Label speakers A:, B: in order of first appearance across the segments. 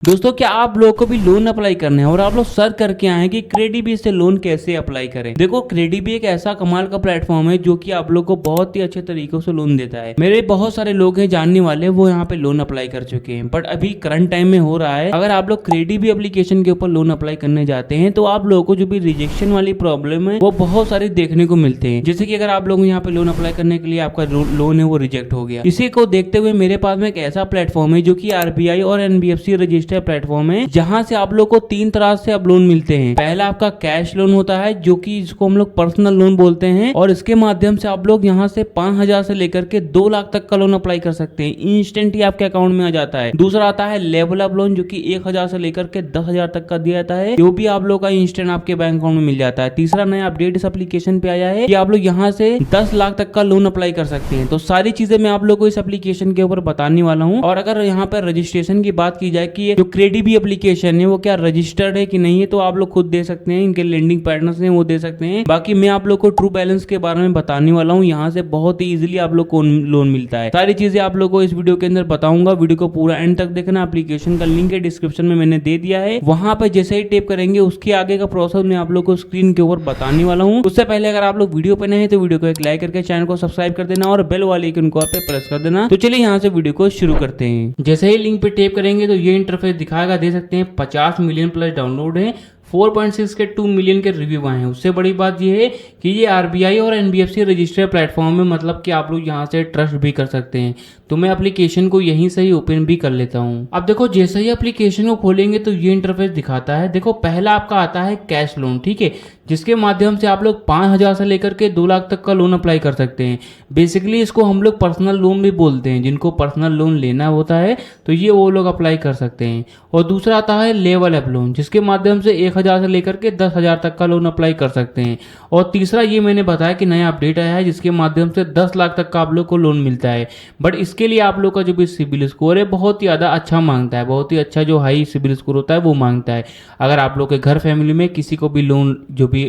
A: दोस्तों क्या आप लोगों को भी लोन अप्लाई करना है और आप लोग सर्च करके आए हैं कि क्रेडिबी से लोन कैसे अप्लाई करें। देखो क्रेडिबी एक ऐसा कमाल का प्लेटफॉर्म है जो कि आप लोग को बहुत ही अच्छे तरीकों से लोन देता है। मेरे बहुत सारे लोग हैं जानने वाले, वो यहाँ पे लोन अप्लाई कर चुके हैं, बट अभी करंट टाइम में हो रहा है अगर आप लोग क्रेडिबी एप्लीकेशन के ऊपर लोन अप्लाई करने जाते हैं तो आप लोगों को जो भी रिजेक्शन वाली प्रॉब्लम है वो बहुत सारी देखने को मिलते हैं। जैसे कि अगर आप लोग यहाँ पे लोन अप्लाई करने के लिए आपका लोन है वो रिजेक्ट हो गया, इसी को देखते हुए मेरे पास में एक ऐसा प्लेटफॉर्म है जो कि आरबीआई और एनबीएफसी रजिस्टर्ड प्लेटफॉर्म है, जहां से आप लोग को तीन तरह से अब लोन मिलते हैं। पहला आपका कैश लोन होता है जो कि इसको हम लोग पर्सनल लोन बोलते हैं और इसके माध्यम से आप लोग यहां से 5,000 से लेकर के 2 लाख तक का लोन अप्लाई कर सकते हैं, इंस्टेंट ही आपके अकाउंट में आ जाता है। दूसरा आता है लेवल अप लोन जो कि 1,000 से लेकर के 10,000 तक का दिया जाता है, जो भी आप लोग का इंस्टेंट आपके बैंक अकाउंट में मिल जाता है। तीसरा नया अपडेट इस एप्लीकेशन पे आया है कि आप लोग यहाँ से 10 लाख तक का लोन अप्लाई कर सकते हैं। तो सारी चीजें मैं आप लोग को इस एप्लीकेशन के ऊपर बताने वाला हूँ। और अगर यहाँ पर रजिस्ट्रेशन की बात की जाए कि जो क्रेडिबी एप्लीकेशन है वो क्या रजिस्टर्ड है कि नहीं है, तो आप लोग खुद दे सकते हैं, इनके लेंडिंग पार्टनर्स हैं वो दे सकते हैं। बाकी मैं आप लोग को ट्रू बैलेंस के बारे में बताने वाला हूँ, यहाँ से बहुत ही इजीली आप लोग को लोन मिलता है। सारी चीजें आप लोग को इस वीडियो के अंदर बताऊंगा, वीडियो को पूरा एंड तक देखना। एप्लीकेशन का लिंक है डिस्क्रिप्शन में मैंने दे दिया है, वहां पे जैसे ही टेप करेंगे उसके आगे का प्रोसेस मैं आप लोग को स्क्रीन के ऊपर बताने वाला हूँ। उससे पहले अगर आप लोग वीडियो पे नए हैं तो वीडियो को एक लाइक करके चैनल को सब्सक्राइब कर देना और बेल वाले आइकन को पे प्रेस कर देना। तो चलिए यहाँ से वीडियो को शुरू करते हैं। जैसे ही लिंक पे टेप करेंगे तो ये इंटरफेस दिखाएगा, दे सकते हैं 50 मिलियन प्लस डाउनलोड है, 4.6 के 2 मिलियन के रिव्यू आए हैं। उससे बड़ी बात यह है कि ये आरबीआई और एनबीएफसी रजिस्टर्ड प्लेटफॉर्म है, मतलब कि आप लोग यहाँ से ट्रस्ट भी कर सकते हैं। तो मैं एप्लीकेशन को यहीं से ही ओपन भी कर लेता हूँ। अब देखो जैसे ही एप्लीकेशन को खोलेंगे तो ये इंटरफेस दिखाता है। देखो पहला आपका आता है कैश लोन, ठीक है, जिसके माध्यम से आप लोग 5,000 से लेकर के 2 लाख तक का लोन अप्लाई कर सकते हैं। बेसिकली इसको हम लोग पर्सनल लोन भी बोलते हैं, जिनको पर्सनल लोन लेना होता है तो ये वो लोग अप्लाई कर सकते हैं। और दूसरा आता है लेवल अप लोन, जिसके माध्यम से 1,000 से लेकर के 10,000 तक का लोन अप्लाई कर सकते हैं। और तीसरा ये मैंने बताया कि नया अपडेट आया है जिसके माध्यम से 10 लाख तक का आप लोग को लोन मिलता है। बट इसके लिए आप लोग का जो भी सिबिल स्कोर है बहुत ही ज़्यादा अच्छा मांगता है, बहुत ही अच्छा जो हाई सिबिल स्कोर होता है वो मांगता है। अगर आप लोग के घर फैमिली में किसी को भी लोन, जो भी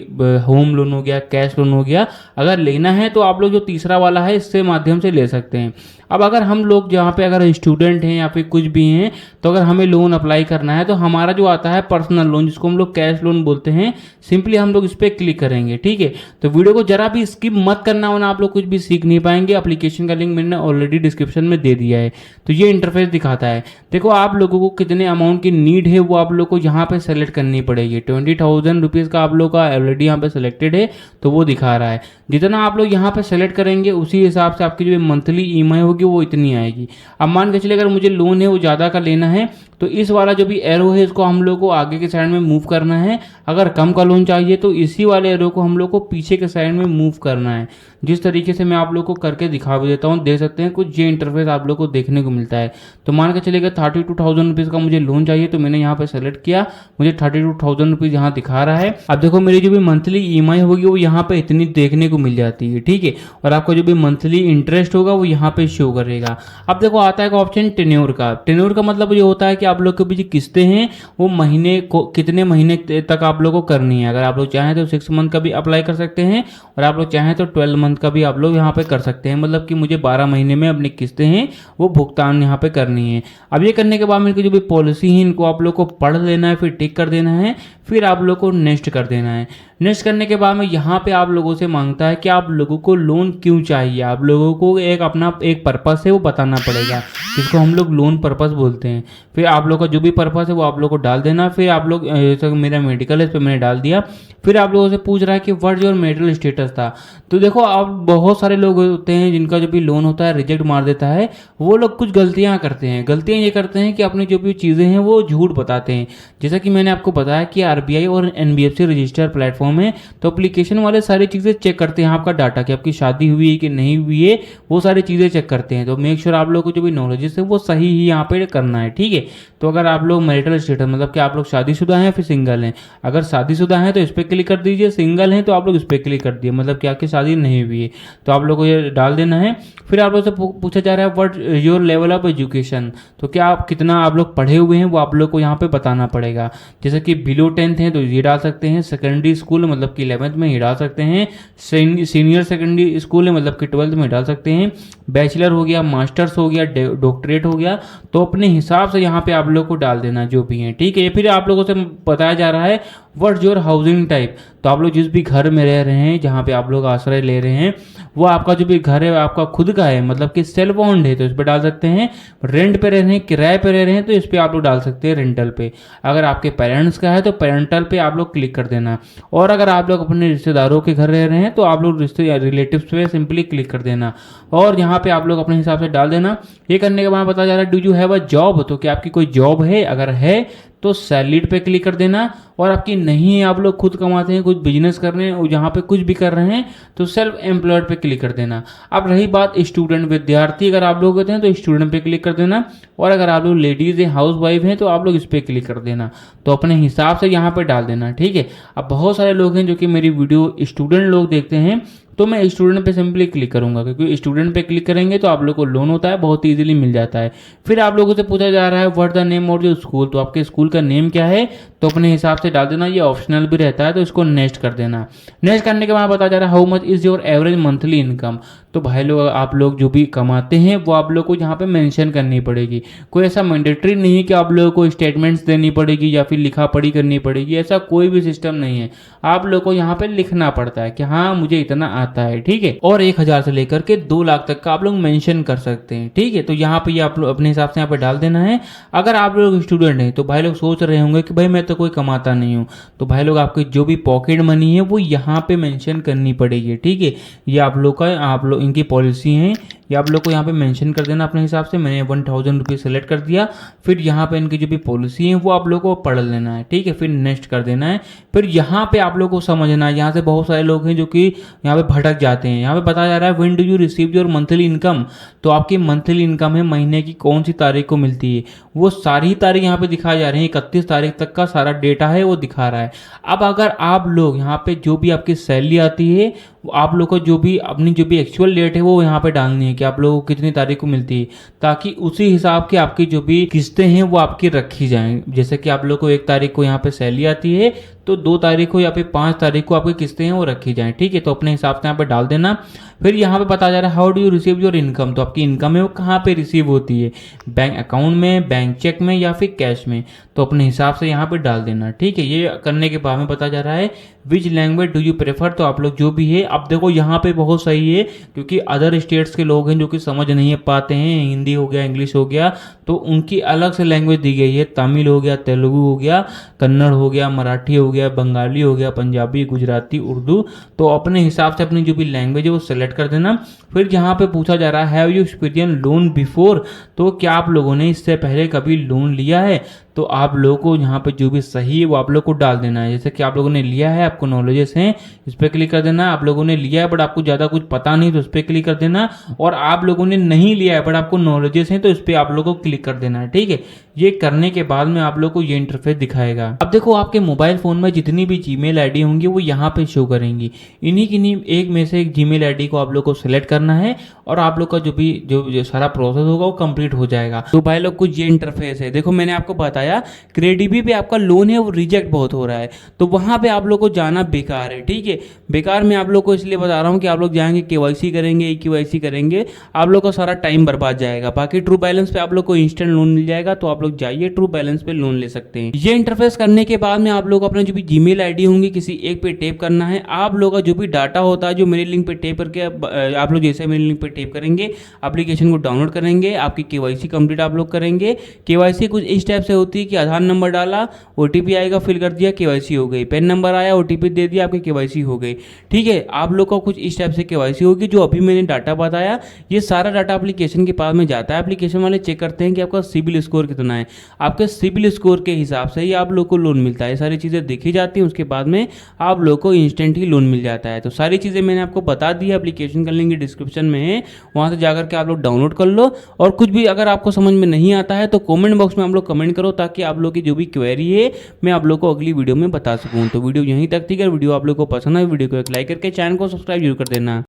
A: होम लोन हो गया, कैश लोन हो गया, अगर लेना है तो आप लोग जो तीसरा वाला है इससे माध्यम से ले सकते हैं। अब अगर हम लोग जहाँ पे अगर स्टूडेंट हैं या फिर कुछ भी हैं तो अगर हमें लोन अप्लाई करना है तो हमारा जो आता है पर्सनल लोन, जिसको हम लोग कैश लोन बोलते हैं, सिंपली हम लोग इस पर क्लिक करेंगे, ठीक है। तो वीडियो को जरा भी स्किप मत करना वरना आप लोग कुछ भी सीख नहीं पाएंगे। एप्लीकेशन का लिंक मैंने ऑलरेडी डिस्क्रिप्शन में दे दिया है। तो ये इंटरफेस दिखाता है। देखो आप लोगों को कितने अमाउंट की नीड है वो आप लोग को यहाँ पे सेलेक्ट करनी पड़ेगी। 20,000 रुपीज़ का आप लोग का ऑलरेडी यहाँ पे सिलेक्टेड है तो वो दिखा रहा है। जितना आप लोग यहाँ पे सेलेक्ट करेंगे उसी हिसाब से आपकी जो मंथली ईएमआई होगी वो इतनी आएगी। अब मान के चलिए अगर मुझे लोन है वो ज़्यादा का लेना है तो इस वाला जो भी एरो है इसको हम लोग को आगे के साइड में मूव करना है। अगर कम का लोन चाहिए तो इसी वाले एरो को हम लोग को पीछे के साइड में मूव करना है। जिस तरीके से मैं आप लोग को करके दिखा भी देता हूँ, देख सकते हैं कुछ ये इंटरफेस आप लोग को देखने को मिलता है। तो मान के चलिएगा 32,000 रुपीज़ का मुझे लोन चाहिए तो मैंने यहाँ पे सेलेक्ट किया, मुझे 32,000 रुपीज़ यहाँ दिखा रहा है। अब देखो मेरी जो भी मंथली ईएमआई होगी वो यहाँ पे इतनी देखने को मिल जाती है, ठीक है। और आपका जो भी मंथली इंटरेस्ट होगा वो यहाँ पे शो करेगा। अब देखो आता है ऑप्शन टेन्योर का। टेन्योर का मतलब ये होता है कि आप लोग की भी जो किस्तें हैं वो महीने को कितने महीने तक आप लोग को करनी है। अगर आप लोग चाहें तो 6 मंथ का भी अप्लाई कर सकते हैं और आप लोग चाहें तो 12 मंथ का भी आप लोग यहाँ पे कर सकते हैं। मतलब कि मुझे 12 महीने में अपनी किस्तें हैं वो भुगतान यहाँ पे करनी है। अब ये करने के बाद मेरी जो भी पॉलिसी है इनको आप लोग को पढ़ लेना है, फिर टिक कर देना है, फिर आप लोग को नेक्स्ट कर देना है। नेक्स्ट करने के बाद में यहाँ पे आप लोगों से मांगता है कि आप लोगों को लोन क्यों चाहिए। आप लोगों को एक अपना एक पर्पस है वो बताना पड़ेगा, जिसको हम लोग लोन पर्पस बोलते हैं। फिर आप लोग का जो भी पर्पस है वो आप लोग को डाल देना। फिर आप लोग जैसे मेरा मेडिकल है इस पर मैंने डाल दिया। फिर आप लोगों से पूछ रहा है कि व्हाट योर मेरिटल स्टेटस था। तो देखो अब बहुत सारे लोग होते हैं जिनका जो भी लोन होता है रिजेक्ट मार देता है। वो लोग कुछ गलतियां करते हैं। गलतियां ये करते हैं कि अपनी जो भी चीज़ें हैं वो झूठ बताते हैं। जैसा कि मैंने आपको बताया कि आरबीआई और एनबीएफसी रजिस्टर्ड प्लेटफॉर्म है, तो एप्लीकेशन वाले सारी चीज़ें चेक करते हैं आपका डाटा, कि आपकी शादी हुई है कि नहीं हुई है, वो सारी चीज़ें चेक करते हैं। तो मेक श्योर आप लोग को जो भी नॉलेजेस है वो सही ही यहाँ पे करना है, ठीक है। तो अगर आप लोग मैरिटल स्टेटस मतलब कि आप लोग शादीशुदा हैं फिर सिंगल हैं, अगर शादीशुदा हैं तो इस पर क्लिक कर दीजिए, सिंगल हैं तो आप लोग इस पर क्लिक कर दिए, मतलब कि आपकी शादी नहीं हुई है तो आप लोग को ये डाल देना है। फिर आप लोग से पूछा जा रहा है what your level of education, तो क्या आप कितना आप लोग पढ़े हुए हैं वो आप लोग को यहाँ पे बताना पड़ेगा। जैसे कि बिलो 10th हैं तो ये डाल सकते हैं, सेकेंडरी स्कूल मतलब कि 11th में ये डाल सकते हैं, सीनियर सेकेंडरी स्कूल है मतलब कि 12th में डाल सकते हैं, बैचलर हो गया, मास्टर्स हो गया, डॉक्टरेट हो गया, तो अपने हिसाब से यहाँ पे आप लोग को डाल देना जो भी है, ठीक है। फिर आप लोगों से बताया जा रहा है व्हाट्स योर हाउसिंग टाइप, तो आप लोग जिस भी घर में रह रहे हैं, जहाँ पे आप लोग आश्रय ले रहे हैं, वो आपका जो भी घर है आपका खुद का है, मतलब कि सेल्फ ओन्ड है, तो इस पर डाल सकते हैं। रेंट पे रह रहे हैं, किराए पे रह रहे हैं, तो इस पर आप लोग डाल सकते हैं रेंटल पे। अगर आपके पेरेंट्स का है तो पेरेंटल पे आप लोग क्लिक कर देना। और अगर आप लोग अपने रिश्तेदारों के घर रह रहे हैं तो आप लोग रिलेटिव्स पे सिंपली क्लिक कर देना और यहाँ पे आप लोग अपने हिसाब से डाल देना। ये करने के बाद बता जा रहा है do you have a job, तो क्या आपकी कोई जॉब है, अगर है तो सैलरीड पे क्लिक कर देना। और आपकी नहीं है, आप लोग खुद कमाते हैं, कुछ बिजनेस कर रहे हैं और जहाँ पे कुछ भी कर रहे हैं तो सेल्फ एम्प्लॉयड पे क्लिक कर देना। अब रही बात स्टूडेंट, विद्यार्थी अगर आप लोग होते हैं तो स्टूडेंट पे क्लिक कर देना। और अगर आप लोग लेडीज़ हैं, हाउस वाइफ हैं, तो आप लोग इस पर क्लिक कर देना। तो अपने हिसाब से यहाँ पर डाल देना, ठीक है। अब बहुत सारे लोग हैं जो कि मेरी वीडियो स्टूडेंट लोग देखते हैं, तो मैं स्टूडेंट पे सिंपली क्लिक करूंगा, क्योंकि स्टूडेंट पे क्लिक करेंगे तो आप लोग को लोन होता है, बहुत इजीली मिल जाता है। फिर आप लोगों से पूछा जा रहा है what the name of your school, तो आपके स्कूल का नेम क्या है, तो अपने हिसाब से डाल देना। ये ऑप्शनल भी रहता है, तो इसको नेक्स्ट कर देना। नेक्स्ट करने के बाद बताया जा रहा है how much is your average monthly income, तो भाई लोग आप लोग जो भी कमाते हैं वो आप लोग को यहाँ पे मेंशन करनी पड़ेगी। कोई ऐसा मैंडेटरी नहीं है कि आप लोगों को स्टेटमेंट्स देनी पड़ेगी या फिर लिखा पढ़ी करनी पड़ेगी, ऐसा कोई भी सिस्टम नहीं है। आप लोग को यहाँ पे लिखना पड़ता है कि हाँ मुझे इतना आता है, ठीक है। और 1000 से लेकर के 2 लाख तक का आप लोग मेंशन कर सकते हैं, ठीक है। तो यहाँ पे ये आप लोग अपने हिसाब से यहाँ पे डाल देना है। अगर आप लोग स्टूडेंट हैं तो भाई लोग सोच रहे होंगे कि भाई मैं तो कोई कमाता नहीं हूँ, तो भाई लोग आपकी जो भी पॉकेट मनी है वो यहाँ पे मेंशन करनी पड़ेगी, ठीक है। ये आप लोग का, आप लोग इनकी पॉलिसी है, ये आप लोग को यहाँ पे मेंशन कर देना अपने हिसाब से। मैंने 1000 रुपीज़ सेलेक्ट कर दिया। फिर यहाँ पे इनकी जो भी पॉलिसी है वो आप लोग को पढ़ लेना है, ठीक है। फिर नेक्स्ट कर देना है। फिर यहाँ पे आप लोग को समझना है, यहाँ से बहुत सारे लोग हैं जो कि यहाँ पे भटक जाते हैं। यहाँ पे बताया जा रहा है when do you receive your monthly income, तो आपकी मंथली इनकम है महीने की कौन सी तारीख को मिलती है, वो सारी तारीख यहाँ पे दिखाई जा रही है। 31 तारीख तक का सारा डेटा है वो दिखा रहा है। अब अगर आप लोग यहाँ पे जो भी आपकी सैलरी आती है, आप लोग को जो भी अपनी जो भी एक्चुअल डेट है वो यहाँ पे डालनी है कि आप लोगों को कितनी तारीख को मिलती है, ताकि उसी हिसाब की आपकी जो भी किस्तें हैं वो आपकी रखी जाएं। जैसे कि आप लोग को 1 तारीख को यहाँ पे सैलरी आती है, तो 2 तारीख को या फिर 5 तारीख को आपकी किस्तें हैं वो रखी जाएं, ठीक है। तो अपने हिसाब से यहाँ पे डाल देना। फिर यहाँ पे बताया जा रहा है how do you receive your income, तो आपकी इनकम है वो कहाँ पे रिसीव होती है, बैंक अकाउंट में, बैंक चेक में या फिर कैश में, तो अपने हिसाब से यहाँ पे डाल देना, ठीक है। ये करने के बाद में बताया जा रहा है which language do you prefer, तो आप लोग जो भी है, अब देखो यहाँ पे बहुत सही है क्योंकि अदर स्टेट्स के लोग हैं जो कि समझ नहीं पाते हैं, हिंदी हो गया, इंग्लिश हो गया, तो उनकी अलग से लैंग्वेज दी गई है। तमिल हो गया, तेलुगु हो गया, कन्नड़ हो गया, मराठी हो गया, बंगाली हो गया, पंजाबी, गुजराती, उर्दू, तो अपने हिसाब से अपनी जो भी लैंग्वेज है वो सेलेक्ट कर देना। फिर यहाँ पे पूछा जा रहा है have you experience loan before, तो क्या आप लोगों ने इससे पहले कभी लोन लिया है, तो आप लोगों को यहाँ पे जो भी सही है वो आप लोग को डाल देना है। जैसे कि आप लोगों ने लिया है, आपको नॉलेजेस हैं, इस पर क्लिक कर देना। आप लोगों ने लिया है बट आपको ज़्यादा कुछ पता नहीं, तो इस पर क्लिक कर देना। और आप लोगों ने नहीं लिया है बट आपको नॉलेजेस हैं, तो इस पर आप लोगों को क्लिक कर देना है, ठीक है। ये करने के बाद में आप लोग को ये इंटरफेस दिखाएगा। अब देखो आपके मोबाइल फ़ोन में जितनी भी जीमेल आईडी होंगी वो यहाँ पे शो करेंगी। इन्हीं एक में से एक जीमेल आईडी को आप लोग को सिलेक्ट करना है और आप लोग का जो भी जो सारा प्रोसेस होगा वो कंप्लीट हो जाएगा। तो भाई लोग कुछ ये इंटरफेस है। देखो मैंने आपको बताया क्रेडिबी पे आपका लोन है वो रिजेक्ट बहुत हो रहा है, तो वहाँ पे आप लोग को जाना बेकार है, ठीक है। बेकार मैं आप लोग को इसलिए बता रहा हूँ कि आप लोग जाएंगे केवाईसी करेंगे, केवाईसी करेंगे, आप लोग का सारा टाइम बर्बाद जाएगा। बाकी ट्रू बैलेंस पे आप लोग को इंस्टेंट लोन मिल जाएगा, तो आप लोग जाइए ट्रू बैलेंस पे लोन ले सकते हैं। ये इंटरफेस करने के बाद में आप लोग अपना जो भी जीमेल आईडी होंगी किसी एक पे टैप करना है। आप लोग का जो भी डाटा होता है जो मेरे लिंक पे टैप करके आप लोग जैसे मेरे लिंक पे टैप करेंगे, एप्लीकेशन को डाउनलोड करेंगे, आपकी केवाईसी कंप्लीट आप लोग करेंगे। केवाईसी कुछ इस टाइप से होती है कि आधार नंबर डाला, ओटीपी आएगा, फिल कर दिया, केवाईसी हो गई। पैन नंबर आया, ओटीपी दे दिया, आपकी केवाईसी हो गई, ठीक है। आप लोग का कुछ इस टाइप से केवाईसी होगी। जो अभी मैंने डाटा बताया ये सारा डाटा एप्लीकेशन के पास में जाता है। एप्लीकेशन वाले चेक करते हैं कि आपका सिबिल स्कोर कितना है, आपके सिबिल स्कोर के हिसाब से ही आप लोग को लोन मिलता है। सारी चीज़ें देखी जाती हैं, उसके बाद में आप लोग को इंस्टेंट ही लोन मिल जाता है। तो सारी चीज़ें मैंने आपको बता दी है, एप्लीकेशन का लिंक डिस्क्रिप्शन में है, वहाँ से जाकर के आप लोग डाउनलोड कर लो। और कुछ भी अगर आपको समझ में नहीं आता है तो कमेंट बॉक्स में आप लोग कमेंट करो, ताकि आप लोग की जो भी क्वेरी है मैं आप लोग को अगली वीडियो में बता सकूँ। तो वीडियो यहीं तक थी। अगर वीडियो आप लोग को पसंद है वीडियो को एक लाइक करके चैनल को सब्सक्राइब जरूर कर देना।